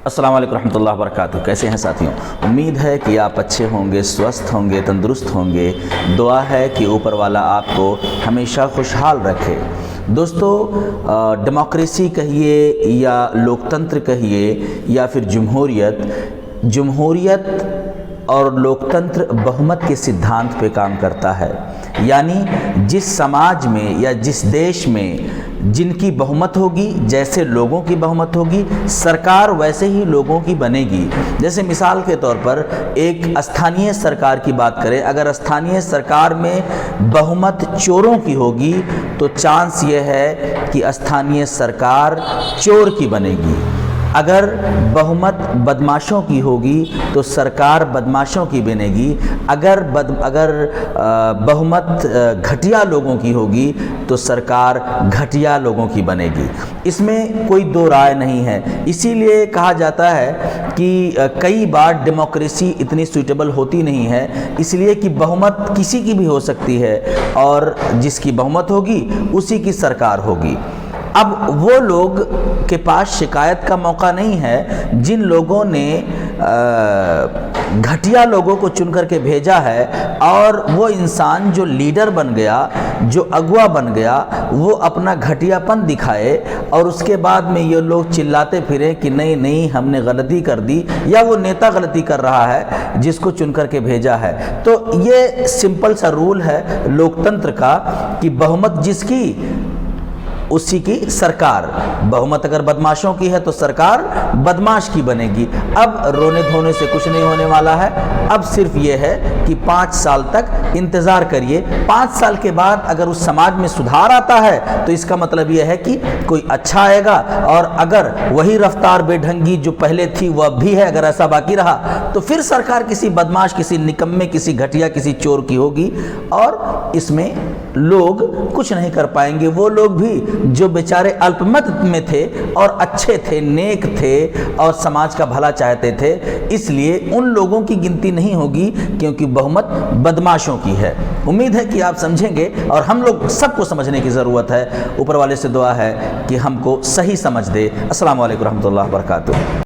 अस्सलाम वालेकुम रहमतुल्लाहि व बरकातुहू। कैसे हैं साथियों? उम्मीद है कि आप अच्छे होंगे, स्वस्थ होंगे, तंदुरुस्त होंगे। दुआ है कि ऊपर वाला आपको हमेशा खुशहाल रखे। दोस्तों, डेमोक्रेसी कहिए या लोकतंत्र कहिए या फिर जमहूरियत और लोकतंत्र बहुमत के सिद्धांत पे काम करता है। यानी जिस समाज में या जिस देश में जिनकी बहुमत होगी, जैसे लोगों की बहुमत होगी, सरकार वैसे ही लोगों की बनेगी। जैसे मिसाल के तौर पर एक स्थानीय सरकार की बात करें, अगर स्थानीय सरकार में बहुमत चोरों की होगी तो चांस ये है कि स्थानीय सरकार चोर की बनेगी। अगर बहुमत बदमाशों की होगी तो सरकार बदमाशों की बनेगी। अगर बहुमत घटिया लोगों की होगी तो सरकार घटिया लोगों की बनेगी। इसमें कोई दो राय नहीं है। इसीलिए कहा जाता है कि कई बार डेमोक्रेसी इतनी सूटेबल होती नहीं है, इसलिए कि बहुमत किसी की भी हो सकती है और जिसकी बहुमत होगी उसी की सरकार होगी। अब वो लोग के पास शिकायत का मौका नहीं है जिन लोगों ने घटिया लोगों को चुन करके भेजा है, और वो इंसान जो लीडर बन गया, जो अगुवा बन गया, वो अपना घटियापन दिखाए और उसके बाद में ये लोग चिल्लाते फिरे कि नहीं नहीं हमने गलती कर दी, या वो नेता गलती कर रहा है जिसको चुन करके भेजा है। तो ये सिंपल सा रूल है लोकतंत्र का कि बहुमत जिसकी उसी की सरकार। बहुमत अगर बदमाशों की है तो सरकार बदमाश की बनेगी। अब रोने धोने से कुछ नहीं होने वाला है। अब सिर्फ ये है कि 5 साल तक इंतज़ार करिए। 5 साल के बाद अगर उस समाज में सुधार आता है तो इसका मतलब ये है कि कोई अच्छा आएगा, और अगर वही रफ्तार बेढंगी जो पहले थी वह भी है, अगर ऐसा बाकी रहा तो फिर सरकार किसी बदमाश, किसी निकम्मे, किसी घटिया, किसी चोर की होगी, और इसमें लोग कुछ नहीं कर पाएंगे। वो लोग भी जो बेचारे अल्पमत में थे और अच्छे थे, नेक थे और समाज का भला चाहते थे, इसलिए उन लोगों की गिनती नहीं होगी क्योंकि बहुमत बदमाशों की है। उम्मीद है कि आप समझेंगे और हम लोग सबको समझने की ज़रूरत है। ऊपर वाले से दुआ है कि हमको सही समझ दे। अस्सलाम वालेकुम रहमतुल्लाहि व बरकातुहू।